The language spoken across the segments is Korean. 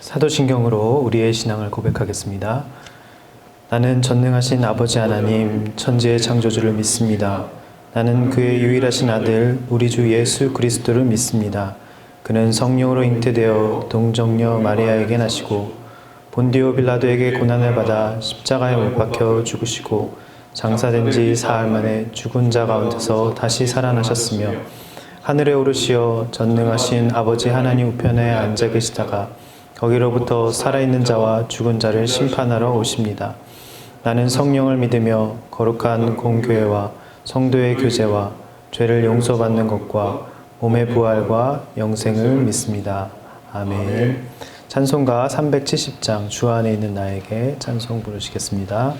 사도신경으로 우리의 신앙을 고백하겠습니다. 나는 전능하신 아버지 하나님, 천지의 창조주를 믿습니다. 나는 그의 유일하신 아들, 우리 주 예수 그리스도를 믿습니다. 그는 성령으로 잉태되어 동정녀 마리아에게 나시고 본디오 빌라도에게 고난을 받아 십자가에 못 박혀 죽으시고 장사된 지 사흘 만에 죽은 자 가운데서 다시 살아나셨으며 하늘에 오르시어 전능하신 아버지 하나님 우편에 앉아 계시다가 거기로부터 살아있는 자와 죽은 자를 심판하러 오십니다. 나는 성령을 믿으며 거룩한 공교회와 성도의 교제와 죄를 용서받는 것과 몸의 부활과 영생을 믿습니다. 아멘. 찬송가 370장 주 안에 있는 나에게 찬송 부르시겠습니다.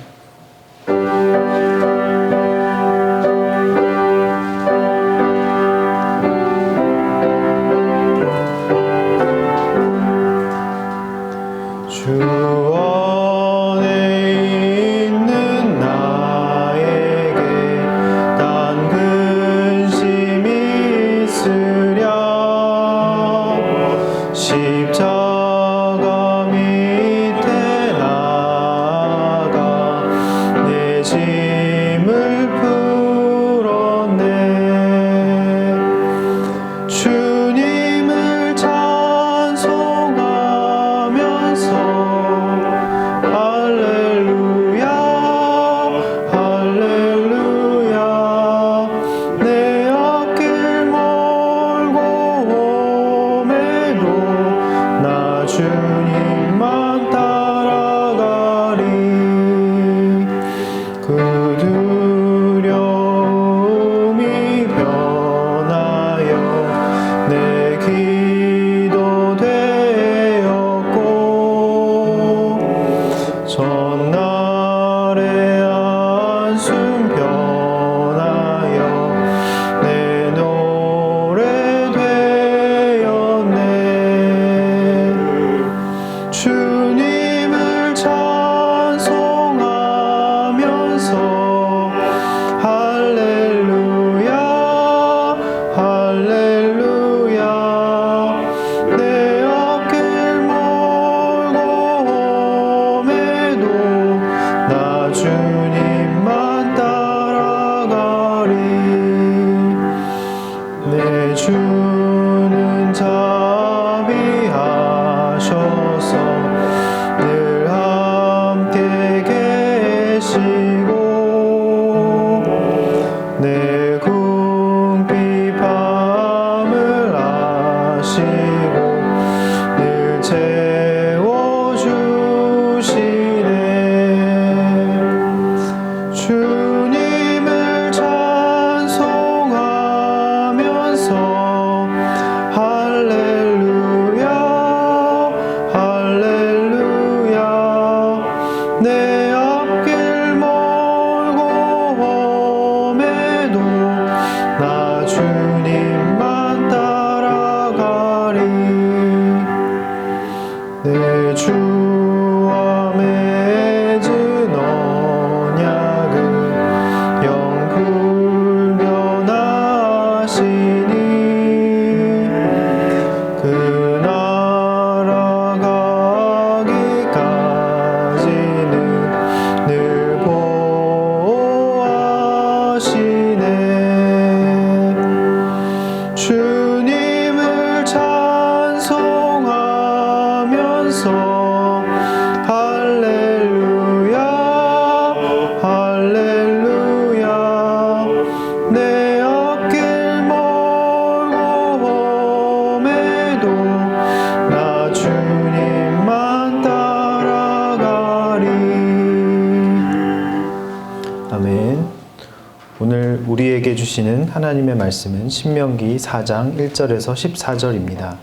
오늘 우리에게 주시는 하나님의 말씀은 신명기 4장 1절에서 14절입니다.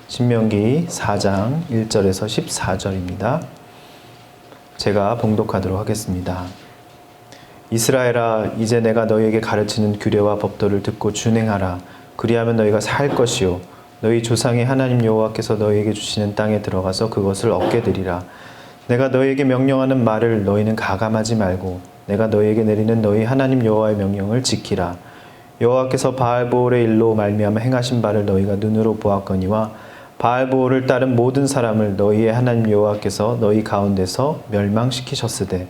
신명기 4장 1절에서 14절입니다. 제가 봉독하도록 하겠습니다. 이스라엘아, 이제 내가 너희에게 가르치는 규례와 법도를 듣고 준행하라. 그리하면 너희가 살 것이요 너희 조상의 하나님 여호와께서 너희에게 주시는 땅에 들어가서 그것을 얻게 되리라. 내가 너희에게 명령하는 말을 너희는 가감하지 말고 내가 너희에게 내리는 너희 하나님 여호와의 명령을 지키라. 여호와께서 바알보올의 일로 말미암아 행하신 바를 너희가 눈으로 보았거니와 바알보올을 따른 모든 사람을 너희의 하나님 여호와께서 너희 가운데서 멸망시키셨으되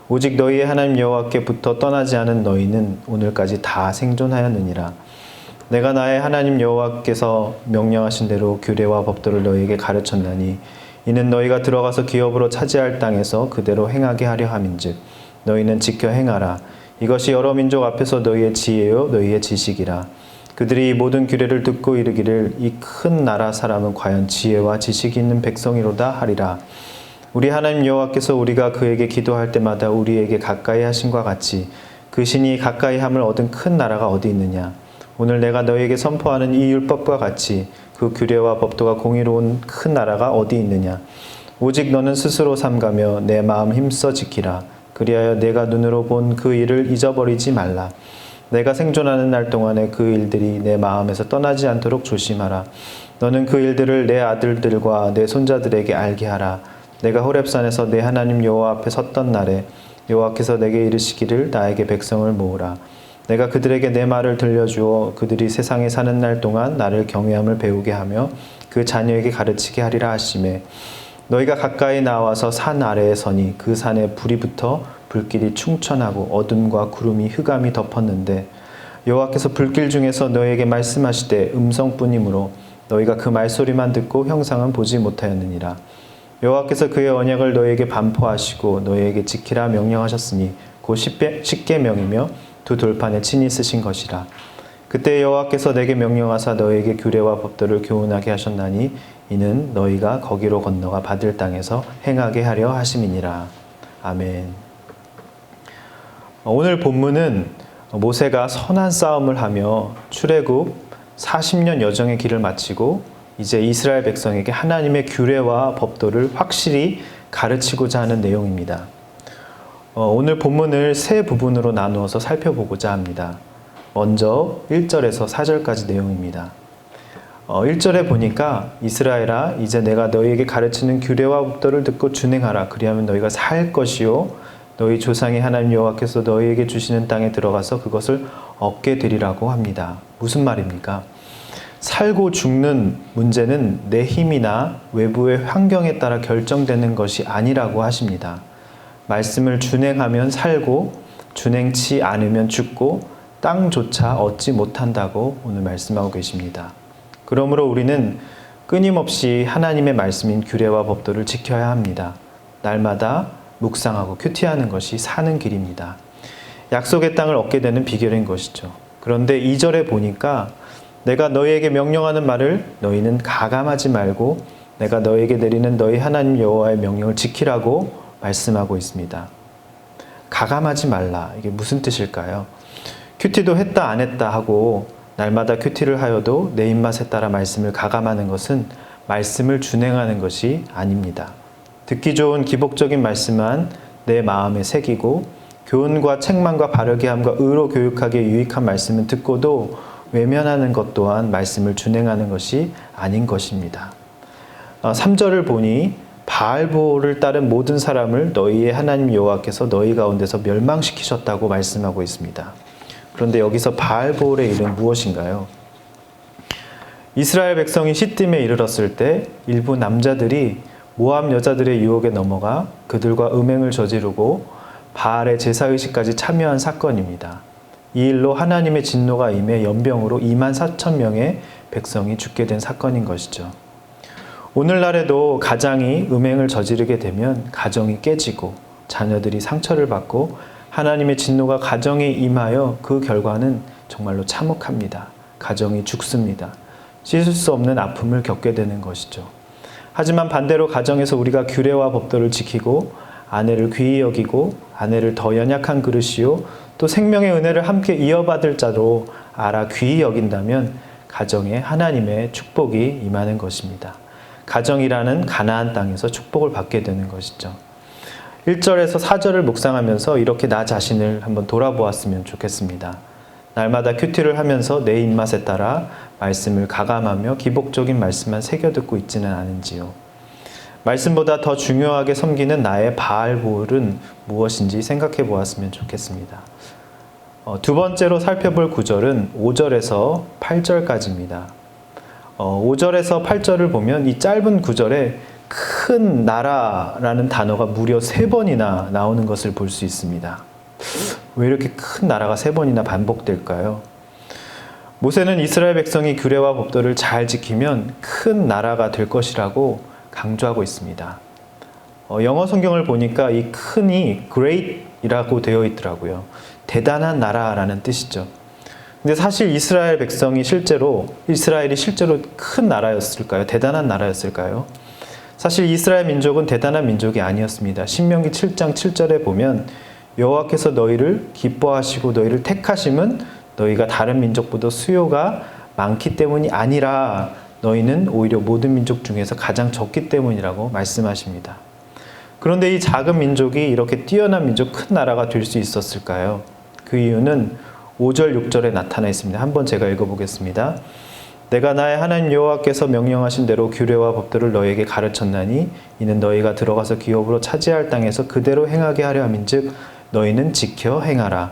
오직 너희의 하나님 여호와께부터 떠나지 않은 너희는 오늘까지 다 생존하였느니라. 내가 나의 하나님 여호와께서 명령하신 대로 규례와 법도를 너희에게 가르쳤나니 이는 너희가 들어가서 기업으로 차지할 땅에서 그대로 행하게 하려 함인즉 너희는 지켜 행하라. 이것이 여러 민족 앞에서 너희의 지혜요 너희의 지식이라. 그들이 이 모든 규례를 듣고 이르기를 이 큰 나라 사람은 과연 지혜와 지식이 있는 백성이로다 하리라. 우리 하나님 여호와께서 우리가 그에게 기도할 때마다 우리에게 가까이 하심과 같이 그 신이 가까이 함을 얻은 큰 나라가 어디 있느냐. 오늘 내가 너희에게 선포하는 이 율법과 같이 그 규례와 법도가 공의로운 큰 나라가 어디 있느냐. 오직 너는 스스로 삼가며 내 마음 힘써 지키라. 그리하여 내가 눈으로 본 그 일을 잊어버리지 말라. 내가 생존하는 날 동안에 그 일들이 내 마음에서 떠나지 않도록 조심하라. 너는 그 일들을 내 아들들과 내 손자들에게 알게 하라. 내가 호렙산에서 내 하나님 여호와 앞에 섰던 날에 여호와께서 내게 이르시기를 나에게 백성을 모으라. 내가 그들에게 내 말을 들려주어 그들이 세상에 사는 날 동안 나를 경외함을 배우게 하며 그 자녀에게 가르치게 하리라 하시매 너희가 가까이 나와서 산 아래에 서니 그 산에 불이 붙어 불길이 충천하고 어둠과 구름이 흑암이 덮었는데 여호와께서 불길 중에서 너희에게 말씀하시되 음성뿐이므로 너희가 그 말소리만 듣고 형상은 보지 못하였느니라. 여호와께서 그의 언약을 너희에게 반포하시고 너희에게 지키라 명령하셨으니 곧 십계명이며 두 돌판에 친히 쓰신 것이라. 그때 여호와께서 내게 명령하사 너희에게 규례와 법도를 교훈하게 하셨나니 이는 너희가 거기로 건너가 받을 땅에서 행하게 하려 하심이니라. 아멘. 오늘 본문은 모세가 선한 싸움을 하며 출애굽 40년 여정의 길을 마치고 이제 이스라엘 백성에게 하나님의 규례와 법도를 확실히 가르치고자 하는 내용입니다. 오늘 본문을 세 부분으로 나누어서 살펴보고자 합니다. 먼저 1절에서 4절까지 내용입니다. 1절에 보니까 이스라엘아 이제 내가 너희에게 가르치는 규례와 법도를 듣고 준행하라. 그리하면 너희가 살 것이요 너희 조상의 하나님 여호와께서 너희에게 주시는 땅에 들어가서 그것을 얻게 되리라고 합니다. 무슨 말입니까? 살고 죽는 문제는 내 힘이나 외부의 환경에 따라 결정되는 것이 아니라고 하십니다. 말씀을 준행하면 살고 준행치 않으면 죽고 땅조차 얻지 못한다고 오늘 말씀하고 계십니다. 그러므로 우리는 끊임없이 하나님의 말씀인 규례와 법도를 지켜야 합니다. 날마다 묵상하고 큐티하는 것이 사는 길입니다. 약속의 땅을 얻게 되는 비결인 것이죠. 그런데 2절에 보니까 내가 너희에게 명령하는 말을 너희는 가감하지 말고 내가 너희에게 내리는 너희 하나님 여호와의 명령을 지키라고 말씀하고 있습니다. 가감하지 말라. 이게 무슨 뜻일까요? 큐티도 했다 안 했다 하고 날마다 큐티를 하여도 내 입맛에 따라 말씀을 가감하는 것은 말씀을 준행하는 것이 아닙니다. 듣기 좋은 기복적인 말씀만 내 마음에 새기고 교훈과 책망과 바르게 함과 의로 교육하기에 유익한 말씀은 듣고도 외면하는 것 또한 말씀을 준행하는 것이 아닌 것입니다. 3절을 보니 바알보올을 따른 모든 사람을 너희의 하나님 여호와께서 너희 가운데서 멸망시키셨다고 말씀하고 있습니다. 그런데 여기서 바알보올의 일은 무엇인가요? 이스라엘 백성이 시딤에 이르렀을 때 일부 남자들이 모압 여자들의 유혹에 넘어가 그들과 음행을 저지르고 바알의 제사의식까지 참여한 사건입니다. 이 일로 하나님의 진노가 임해 연병으로 24,000명의 백성이 죽게 된 사건인 것이죠. 오늘날에도 가장이 음행을 저지르게 되면 가정이 깨지고 자녀들이 상처를 받고 하나님의 진노가 가정에 임하여 그 결과는 정말로 참혹합니다. 가정이 죽습니다. 씻을 수 없는 아픔을 겪게 되는 것이죠. 하지만 반대로 가정에서 우리가 규례와 법도를 지키고 아내를 귀히 여기고 아내를 더 연약한 그릇이요 또 생명의 은혜를 함께 이어받을 자로 알아 귀히 여긴다면 가정에 하나님의 축복이 임하는 것입니다. 가정이라는 가나안 땅에서 축복을 받게 되는 것이죠. 1절에서 4절을 묵상하면서 이렇게 나 자신을 한번 돌아보았으면 좋겠습니다. 날마다 큐티를 하면서 내 입맛에 따라 말씀을 가감하며 기복적인 말씀만 새겨 듣고 있지는 않은지요. 말씀보다 더 중요하게 섬기는 나의 바알보올은 무엇인지 생각해 보았으면 좋겠습니다. 두 번째로 살펴볼 구절은 5절에서 8절까지입니다. 5절에서 8절을 보면 이 짧은 구절에 큰 나라라는 단어가 무려 3번이나 나오는 것을 볼 수 있습니다. 왜 이렇게 큰 나라가 3번이나 반복될까요? 모세는 이스라엘 백성이 규례와 법도를 잘 지키면 큰 나라가 될 것이라고 강조하고 있습니다. 영어 성경을 보니까 이 큰이 great이라고 되어 있더라고요. 대단한 나라라는 뜻이죠. 근데 사실 이스라엘이 실제로 큰 나라였을까요? 대단한 나라였을까요? 사실 이스라엘 민족은 대단한 민족이 아니었습니다. 신명기 7장 7절에 보면 여호와께서 너희를 기뻐하시고 너희를 택하심은 너희가 다른 민족보다 수요가 많기 때문이 아니라 너희는 오히려 모든 민족 중에서 가장 적기 때문이라고 말씀하십니다. 그런데 이 작은 민족이 이렇게 뛰어난 민족, 큰 나라가 될 수 있었을까요? 그 이유는 5절, 6절에 나타나 있습니다. 한번 제가 읽어보겠습니다. 내가 나의 하나님 여호와께서 명령하신 대로 규례와 법도를 너희에게 가르쳤나니 이는 너희가 들어가서 기업으로 차지할 땅에서 그대로 행하게 하려 함인즉 너희는 지켜 행하라.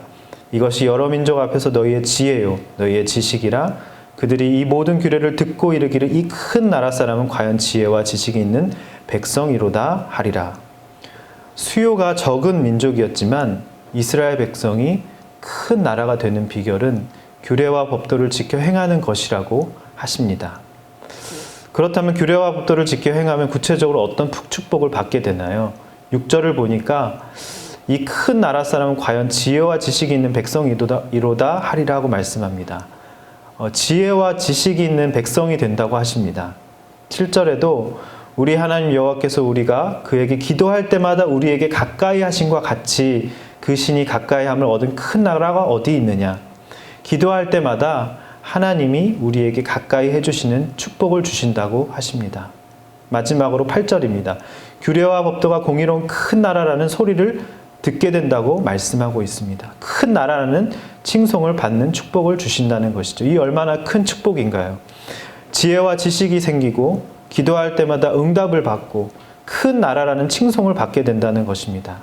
이것이 여러 민족 앞에서 너희의 지혜요 너희의 지식이라. 그들이 이 모든 규례를 듣고 이르기를 이 큰 나라 사람은 과연 지혜와 지식이 있는 백성이로다 하리라. 수요가 적은 민족이었지만 이스라엘 백성이 큰 나라가 되는 비결은 규례와 법도를 지켜 행하는 것이라고 하십니다. 그렇다면 규례와 법도를 지켜 행하면 구체적으로 어떤 축복을 받게 되나요? 6절을 보니까 이 큰 나라 사람은 과연 지혜와 지식이 있는 백성이로다 하리라고 말씀합니다. 지혜와 지식이 있는 백성이 된다고 하십니다. 7절에도 우리 하나님 여호와께서 우리가 그에게 기도할 때마다 우리에게 가까이 하심과 같이 그 신이 가까이 함을 얻은 큰 나라가 어디 있느냐. 기도할 때마다 하나님이 우리에게 가까이 해주시는 축복을 주신다고 하십니다. 마지막으로 8절입니다. 규례와 법도가 공의로운 큰 나라라는 소리를 듣게 된다고 말씀하고 있습니다. 큰 나라라는 칭송을 받는 축복을 주신다는 것이죠. 이 얼마나 큰 축복인가요? 지혜와 지식이 생기고 기도할 때마다 응답을 받고 큰 나라라는 칭송을 받게 된다는 것입니다.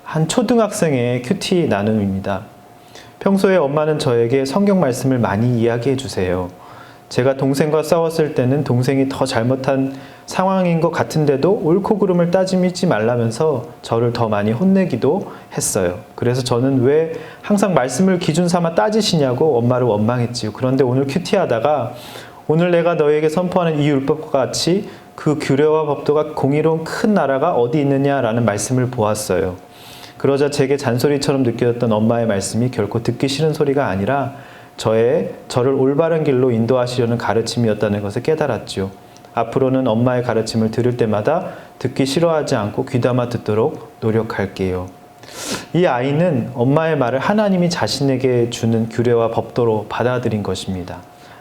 한 초등학생의 큐티 나눔입니다. 평소에 엄마는 저에게 성경 말씀을 많이 이야기해 주세요. 제가 동생과 싸웠을 때는 동생이 더 잘못한 상황인 것 같은데도 옳고 그름을 따지지 말라면서 저를 더 많이 혼내기도 했어요. 그래서 저는 왜 항상 말씀을 기준 삼아 따지시냐고 엄마를 원망했지요. 그런데 오늘 큐티하다가 오늘 내가 너에게 선포하는 이 율법과 같이 그 규례와 법도가 공의로운 큰 나라가 어디 있느냐라는 말씀을 보았어요. 그러자 제게 잔소리처럼 느껴졌던 엄마의 말씀이 결코 듣기 싫은 소리가 아니라 저를 올바른 길로 인도하시려는 가르침이었다는 것을 깨달았죠. 앞으로는 엄마의 가르침을 들을 때마다 듣기 싫어하지 않고 귀담아 듣도록 노력할게요. 이 아이는 엄마의 말을 하나님이 자신에게 주는 규례와 법도로 받아들인 것입니다.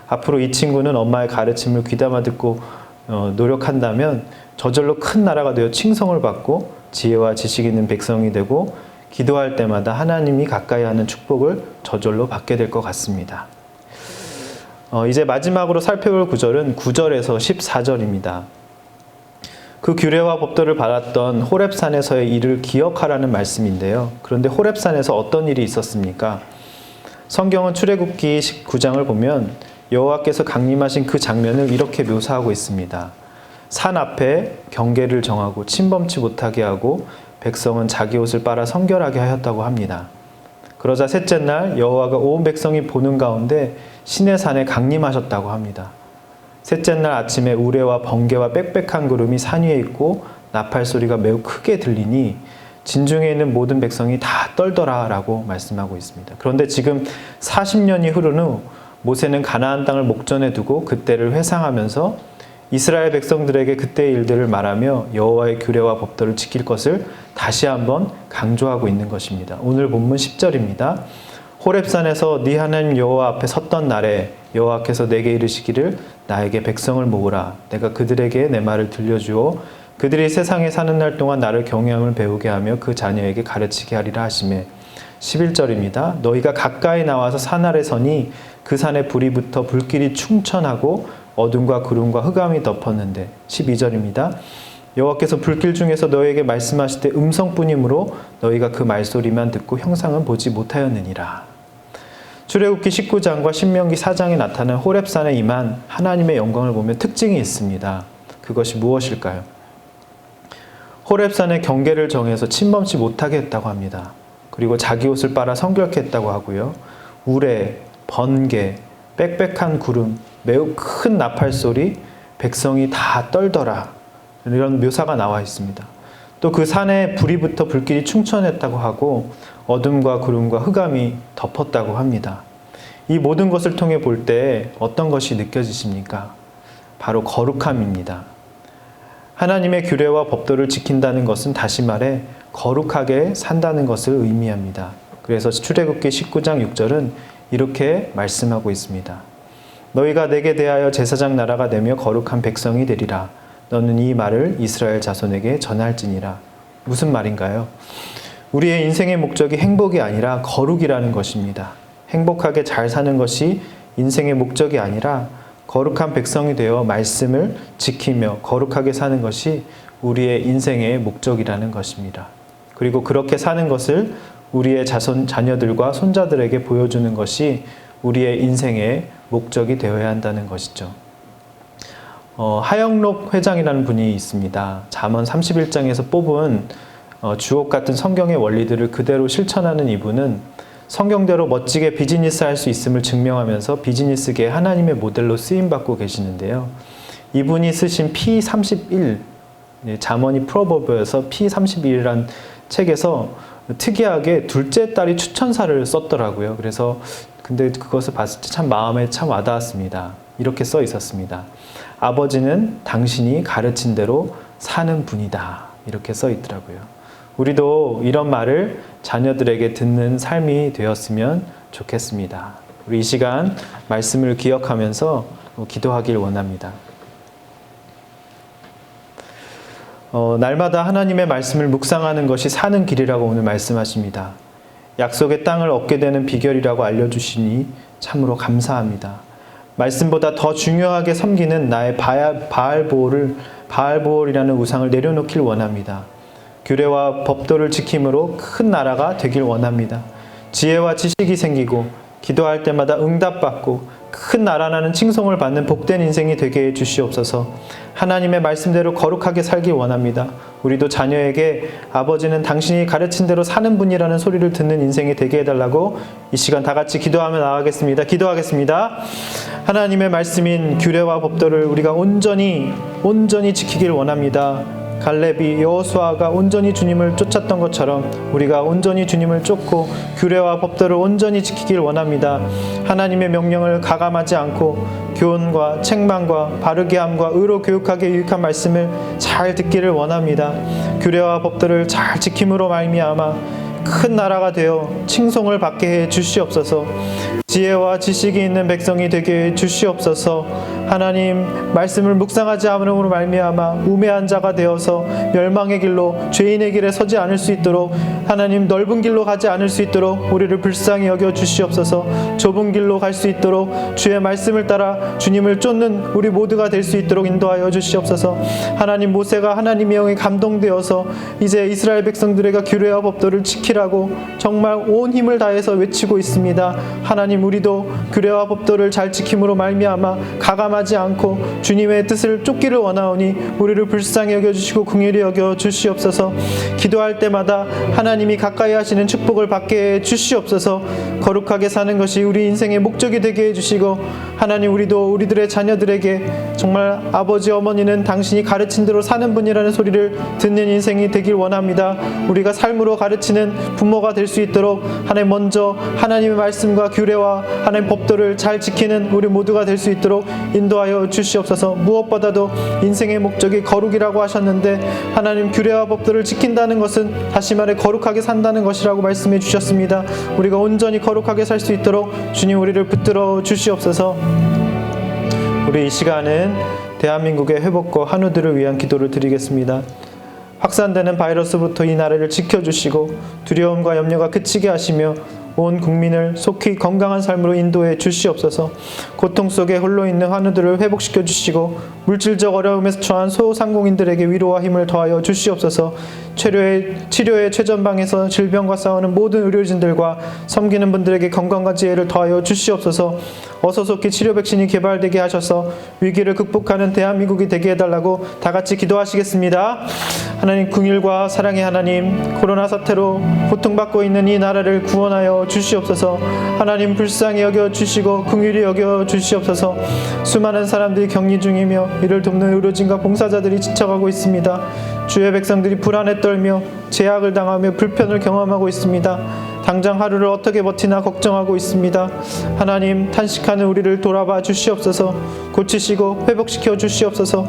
앞으로 이 친구는 엄마의 가르침을 귀담아 듣고 노력한다면 저절로 큰 나라가 되어 칭송을 받고 지혜와 지식 있는 백성이 되고 기도할 때마다 하나님이 가까이 하는 축복을 저절로 받게 될 것 같습니다. 이제 마지막으로 살펴볼 구절은 9절에서 14절입니다. 그 규례와 법도를 받았던 호렙산에서의 일을 기억하라는 말씀인데요. 그런데 호렙산에서 어떤 일이 있었습니까? 성경은 출애굽기 19장을 보면 여호와께서 강림하신 그 장면을 이렇게 묘사하고 있습니다. 산 앞에 경계를 정하고 침범치 못하게 하고 백성은 자기 옷을 빨아 성결하게 하였다고 합니다. 그러자 셋째 날 여호와가 온 백성이 보는 가운데 시내산에 강림하셨다고 합니다. 셋째 날 아침에 우레와 번개와 빽빽한 구름이 산 위에 있고 나팔 소리가 매우 크게 들리니 진중에 있는 모든 백성이 다 떨더라 라고 말씀하고 있습니다. 그런데 지금 40년이 흐른 후 모세는 가나안 땅을 목전에 두고 그때를 회상하면서 이스라엘 백성들에게 그때의 일들을 말하며 여호와의 규례와 법도를 지킬 것을 다시 한번 강조하고 있는 것입니다. 오늘 본문 10절입니다. 호렙산에서 네 하나님 여호와 앞에 섰던 날에 여호와께서 내게 이르시기를 나에게 백성을 모으라. 내가 그들에게 내 말을 들려주어 그들이 세상에 사는 날 동안 나를 경외함을 배우게 하며 그 자녀에게 가르치게 하리라 하시매 11절입니다. 너희가 가까이 나와서 산 아래 서니 그 산에 불이 붙어 불길이 충천하고 어둠과 구름과 흑암이 덮었는데 12절입니다. 여호와께서 불길 중에서 너희에게 말씀하실 때 음성뿐이므로 너희가 그 말소리만 듣고 형상은 보지 못하였느니라. 출애굽기 19장과 신명기 4장에 나타난 호렙산에 임한 하나님의 영광을 보면 특징이 있습니다. 그것이 무엇일까요? 호렙산의 경계를 정해서 침범치 못하게 했다고 합니다. 그리고 자기 옷을 빨아 성결케 했다고 하고요. 우레, 번개, 빽빽한 구름, 매우 큰 나팔 소리, 백성이 다 떨더라. 이런 묘사가 나와 있습니다. 또 그 산에 불이 붙어 불길이 충천했다고 하고 어둠과 구름과 흑암이 덮었다고 합니다. 이 모든 것을 통해 볼 때 어떤 것이 느껴지십니까? 바로 거룩함입니다. 하나님의 규례와 법도를 지킨다는 것은 다시 말해 거룩하게 산다는 것을 의미합니다. 그래서 출애굽기 19장 6절은 이렇게 말씀하고 있습니다. 너희가 내게 대하여 제사장 나라가 되며 거룩한 백성이 되리라. 너는 이 말을 이스라엘 자손에게 전할지니라. 무슨 말인가요? 우리의 인생의 목적이 행복이 아니라 거룩이라는 것입니다. 행복하게 잘 사는 것이 인생의 목적이 아니라 거룩한 백성이 되어 말씀을 지키며 거룩하게 사는 것이 우리의 인생의 목적이라는 것입니다. 그리고 그렇게 사는 것을 우리의 자녀들과 손자들에게 보여주는 것이 우리의 인생의 목적이 되어야 한다는 것이죠. 하영록 회장이라는 분이 있습니다. 잠언 31장에서 뽑은 주옥 같은 성경의 원리들을 그대로 실천하는 이분은 성경대로 멋지게 비즈니스 할 수 있음을 증명하면서 비즈니스계의 하나님의 모델로 쓰임받고 계시는데요. 이분이 쓰신 P31, 잠언이 프로버브에서 P31이라는 책에서 특이하게 둘째 딸이 추천사를 썼더라고요. 그래서 근데 그것을 봤을 때 참 마음에 참 와닿았습니다. 이렇게 써 있었습니다. 아버지는 당신이 가르친 대로 사는 분이다. 이렇게 써 있더라고요. 우리도 이런 말을 자녀들에게 듣는 삶이 되었으면 좋겠습니다. 우리 이 시간 말씀을 기억하면서 기도하길 원합니다. 날마다 하나님의 말씀을 묵상하는 것이 사는 길이라고 오늘 말씀하십니다. 약속의 땅을 얻게 되는 비결이라고 알려주시니 참으로 감사합니다. 말씀보다 더 중요하게 섬기는 나의 바알보올이라는 우상을 내려놓길 원합니다. 규례와 법도를 지킴으로 큰 나라가 되길 원합니다. 지혜와 지식이 생기고 기도할 때마다 응답받고 큰 나라라는 칭송을 받는 복된 인생이 되게 해 주시옵소서. 하나님의 말씀대로 거룩하게 살기 원합니다. 우리도 자녀에게 아버지는 당신이 가르친 대로 사는 분이라는 소리를 듣는 인생이 되게 해달라고 이 시간 다 같이 기도하며 나가겠습니다. 기도하겠습니다. 하나님의 말씀인 규례와 법도를 우리가 온전히 지키길 원합니다. 갈렙이 여호수아가 온전히 주님을 쫓았던 것처럼 우리가 온전히 주님을 쫓고 규례와 법도를 온전히 지키길 원합니다. 하나님의 명령을 가감하지 않고 교훈과 책망과 바르게 함과 의로 교육하게 유익한 말씀을 잘 듣기를 원합니다. 규례와 법도를 잘 지킴으로 말미암아 큰 나라가 되어 칭송을 받게 해 주시옵소서. 지혜와 지식이 있는 백성이 되게 해 주시옵소서. 하나님 말씀을 묵상하지 않음으로 말미암아 우매한 자가 되어서 멸망의 길로 죄인의 길에 서지 않을 수 있도록 하나님 넓은 길로 가지 않을 수 있도록 우리를 불쌍히 여겨 주시옵소서. 좁은 길로 갈 수 있도록 주의 말씀을 따라 주님을 쫓는 우리 모두가 될 수 있도록 인도하여 주시옵소서. 하나님 모세가 하나님의 영에 감동되어서 이제 이스라엘 백성들에게 규례와 법도를 지키라고 정말 온 힘을 다해서 외치고 있습니다. 하나님 우리도 규례와 법도를 잘 지킴으로 말미암아 가감하지 않고 주님의 뜻을 쫓기를 원하오니 우리를 불쌍히 여겨주시고 긍휼히 여겨 주시옵소서. 기도할 때마다 하나님이 가까이 하시는 축복을 받게 해 주시옵소서. 거룩하게 사는 것이 우리 인생의 목적이 되게 해주시고 하나님 우리도 우리들의 자녀들에게 정말 아버지 어머니는 당신이 가르친 대로 사는 분이라는 소리를 듣는 인생이 되길 원합니다. 우리가 삶으로 가르치는 부모가 될 수 있도록 하나님 먼저 하나님의 말씀과 규례와 하나님 법도를 잘 지키는 우리 모두가 될 수 있도록 인도하여 주시옵소서. 무엇보다도 인생의 목적이 거룩이라고 하셨는데 하나님 규례와 법도를 지킨다는 것은 다시 말해 거룩하게 산다는 것이라고 말씀해 주셨습니다. 우리가 온전히 거룩하게 살 수 있도록 주님 우리를 붙들어 주시옵소서. 우리 이 시간은 대한민국의 회복과 한우들을 위한 기도를 드리겠습니다. 확산되는 바이러스부터 이 나라를 지켜주시고 두려움과 염려가 그치게 하시며 온 국민을 속히 건강한 삶으로 인도해 주시옵소서. 고통 속에 홀로 있는 환우들을 회복시켜 주시고 물질적 어려움에서 처한 소상공인들에게 위로와 힘을 더하여 주시옵소서. 치료의 최전방에서 질병과 싸우는 모든 의료진들과 섬기는 분들에게 건강과 지혜를 더하여 주시옵소서. 어서 속히 치료 백신이 개발되게 하셔서 위기를 극복하는 대한민국이 되게 해달라고 다 같이 기도하시겠습니다. 하나님, 긍휼과 사랑의 하나님, 코로나 사태로 고통받고 있는 이 나라를 구원하여 주시옵소서. 하나님, 불쌍히 여겨 주시고 긍휼히 여겨 주시옵소서. 수많은 사람들이 격리 중이며 이를 돕는 의료진과 봉사자들이 지쳐가고 있습니다. 주의 백성들이 불안에 떨며 제약을 당하며 불편을 경험하고 있습니다. 당장 하루를 어떻게 버티나 걱정하고 있습니다. 하나님, 탄식하는 우리를 돌아봐 주시옵소서. 고치시고 회복시켜 주시옵소서.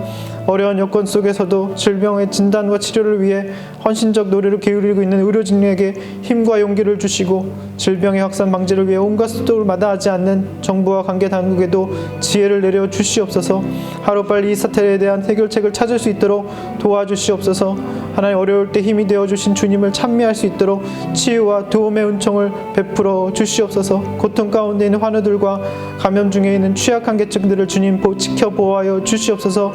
어려운 여건 속에서도 질병의 진단과 치료를 위해 헌신적 노력을 기울이고 있는 의료진에게 힘과 용기를 주시고 질병의 확산 방지를 위해 온갖 수도를 마다하지 않는 정부와 관계 당국에도 지혜를 내려 주시옵소서. 하루빨리 이 사태에 대한 해결책을 찾을 수 있도록 도와주시옵소서. 하나님, 어려울 때 힘이 되어주신 주님을 찬미할 수 있도록 치유와 도움의 은총을 베풀어 주시옵소서. 고통 가운데 있는 환우들과 감염 중에 있는 취약한 계층들을 주님 지켜보호하여 주시옵소서.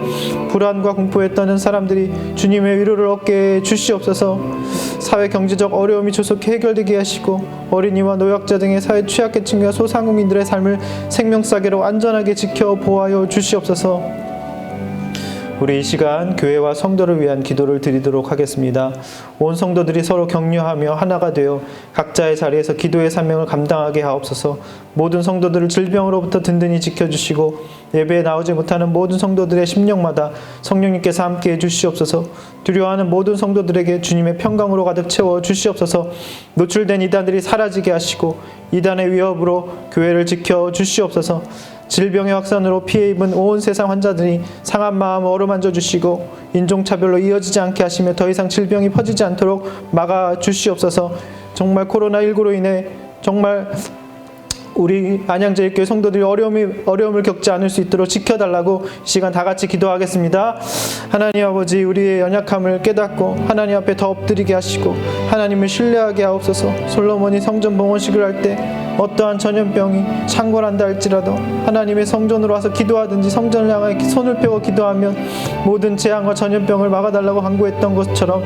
불안과 공포에 떠는 사람들이 주님의 위로를 얻게 주시옵소서. 사회 경제적 어려움이 조속히 해결되게 하시고 어린이와 노약자 등의 사회 취약계층과 소상공인들의 삶을 생명싸개로 안전하게 지켜보호하여 주시옵소서. 우리 이 시간 교회와 성도를 위한 기도를 드리도록 하겠습니다. 온 성도들이 서로 격려하며 하나가 되어 각자의 자리에서 기도의 사명을 감당하게 하옵소서. 모든 성도들을 질병으로부터 든든히 지켜주시고 예배에 나오지 못하는 모든 성도들의 심령마다 성령님께서 함께해 주시옵소서. 두려워하는 모든 성도들에게 주님의 평강으로 가득 채워 주시옵소서. 노출된 이단들이 사라지게 하시고 이단의 위협으로 교회를 지켜 주시옵소서. 질병의 확산으로 피해 입은 온 세상 환자들이 상한 마음 어루만져 주시고 인종차별로 이어지지 않게 하시며 더 이상 질병이 퍼지지 않도록 막아 주시옵소서. 정말 코로나19로 인해 정말 우리 안양제일교회 성도들이 어려움을 겪지 않을 수 있도록 지켜달라고 이 시간 다 같이 기도하겠습니다. 하나님 아버지, 우리의 연약함을 깨닫고 하나님 앞에 더 엎드리게 하시고 하나님을 신뢰하게 하옵소서. 솔로몬이 성전 봉헌식을 할 때 어떠한 전염병이 창궐한다 할지라도 하나님의 성전으로 와서 기도하든지 성전을 향해 손을 펴고 기도하면 모든 재앙과 전염병을 막아달라고 간구했던 것처럼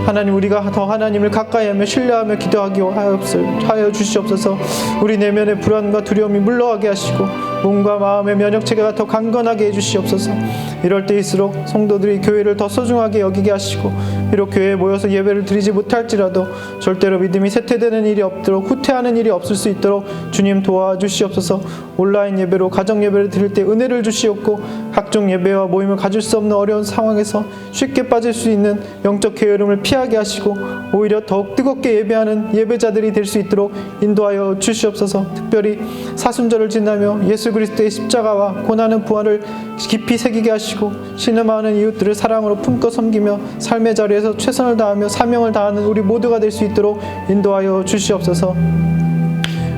하나님, 우리가 더 하나님을 가까이하며 신뢰하며 기도하기 하여 주시옵소서. 우리 내면의 불안과 두려움이 물러가게 하시고 몸과 마음의 면역체계가 더 강건하게 해주시옵소서. 이럴 때일수록 성도들이 교회를 더 소중하게 여기게 하시고 비록 교회에 모여서 예배를 드리지 못할지라도 절대로 믿음이 쇠퇴되는 일이 없도록 후퇴하는 일이 없을 수 있도록 주님 도와주시옵소서. 온라인 예배로 가정 예배를 드릴 때 은혜를 주시옵고 각종 예배와 모임을 가질 수 없는 어려운 상황에서 쉽게 빠질 수 있는 영적 게으름을 피하게 하시고 오히려 더욱 뜨겁게 예배하는 예배자들이 될 수 있도록 인도하여 주시옵소서. 특별히 사순절을 지나며 예수 그리스도의 십자가와 고난의 부활을 깊이 새기게 하시고 신음하는 이웃들을 사랑으로 품고 섬기며 삶의 자리에서 최선을 다하며 사명을 다하는 우리 모두가 될 수 있도록 인도하여 주시옵소서.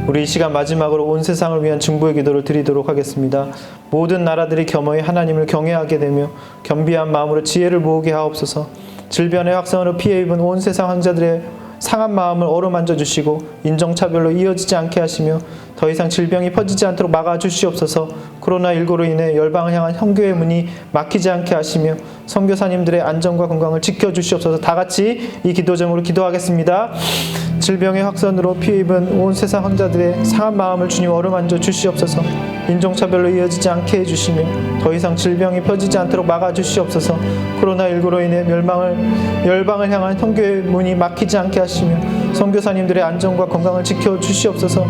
우리 이 시간 마지막으로 온 세상을 위한 중보의 기도를 드리도록 하겠습니다. 모든 나라들이 겸허히 하나님을 경외하게 되며 겸비한 마음으로 지혜를 모으게 하옵소서. 질병의 확산으로 피해 입은 온 세상 환자들의 상한 마음을 어루만져 주시고 인종차별로 이어지지 않게 하시며 더 이상 질병이 퍼지지 않도록 막아주시옵소서. 코로나19로 인해 열방을 향한 현교의 문이 막히지 않게 하시며 선교사님들의 안전과 건강을 지켜주시옵소서. 다 같이 이 기도 제목으로 기도하겠습니다. 질병의 확산으로 피해 입은 온 세상 환자들의 상한 마음을 주님 어루만져 주시옵소서. 인종차별로 이어지지 않게 해주시며 더 이상 질병이 퍼지지 않도록 막아주시옵소서. 코로나19로 인해 열방을 향한 선교의 문이 막히지 않게 하시며 선교사님들의 안전과 건강을 지켜주시옵소서.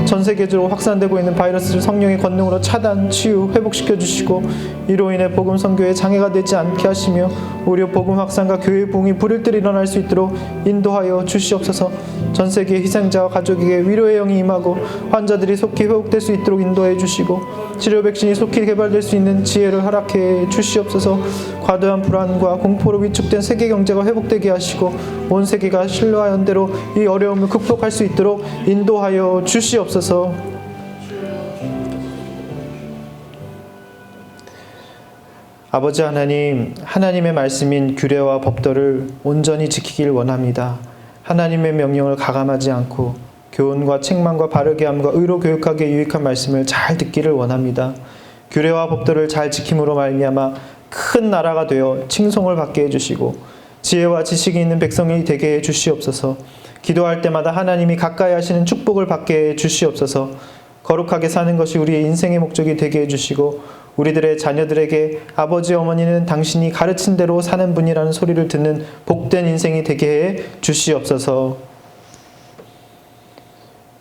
전 세계적으로 확산되고 있는 바이러스를 성령의 권능으로 차단, 치유, 회복시켜 주시고 이로 인해 복음 선교에 장애가 되지 않게 하시며 오히려 복음 확산과 교회의 부흥이 불일 듯 일어날 수 있도록 인도하여 주시옵소서. 전 세계 희생자와 가족에게 위로의 영이 임하고 환자들이 속히 회복될 수 있도록 인도해 주시고 치료 백신이 속히 개발될 수 있는 지혜를 허락해 주시옵소서. 과도한 불안과 공포로 위축된 세계 경제가 회복되게 하시고 온 세계가 신뢰와 연대로 이 어려움을 극복할 수 있도록 인도하여 주시옵소서. 아버지 하나님, 하나님의 말씀인 규례와 법도를 온전히 지키길 원합니다. 하나님의 명령을 가감하지 않고 교훈과 책망과 바르게 함과 의로 교육하기에 유익한 말씀을 잘 듣기를 원합니다. 규례와 법도를 잘 지킴으로 말미암아 큰 나라가 되어 칭송을 받게 해주시고 지혜와 지식이 있는 백성이 되게 해 주시옵소서. 기도할 때마다 하나님이 가까이 하시는 축복을 받게 해 주시옵소서. 거룩하게 사는 것이 우리의 인생의 목적이 되게 해주시고 우리들의 자녀들에게 아버지 어머니는 당신이 가르친 대로 사는 분이라는 소리를 듣는 복된 인생이 되게 해 주시옵소서.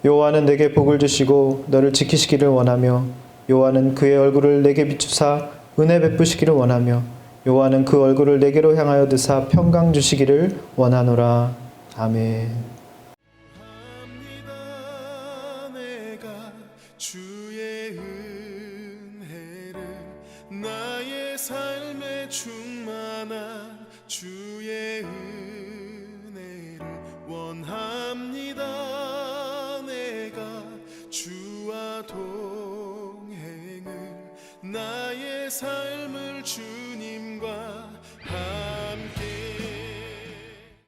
여호와는 내게 복을 주시고 너를 지키시기를 원하며 여호와는 그의 얼굴을 내게 비추사 은혜 베푸시기를 원하며 여호와는 그 얼굴을 내게로 향하여 드사 평강 주시기를 원하노라. 아멘. 주의 은혜를 나의 삶에 충만한 주의 은혜를 원합니다. 내가 주와 동행을 나의 삶을 주